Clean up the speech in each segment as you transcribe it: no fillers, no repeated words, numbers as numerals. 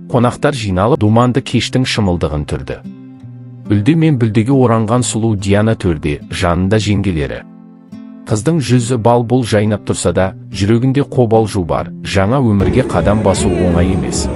Қонақтар жиналып, думанды кештің шымылдығын түрді. Үлде мен бүлдеге оранған сұлу Диана төрде, жанында жеңгелері. Қыздың жүзі бал-бұл жайнап тұрса да, жүрегінде қобалжу бар, жаңа өмірге қадам басу оңай емес.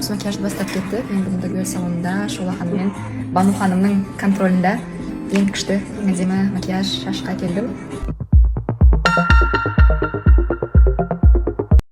Макияжды бастап кетті. Мен бүгінгі гүл салонында Шола ханым мен Бану ханымның контролінде ең күшті әдемі макияж шашқа келдім.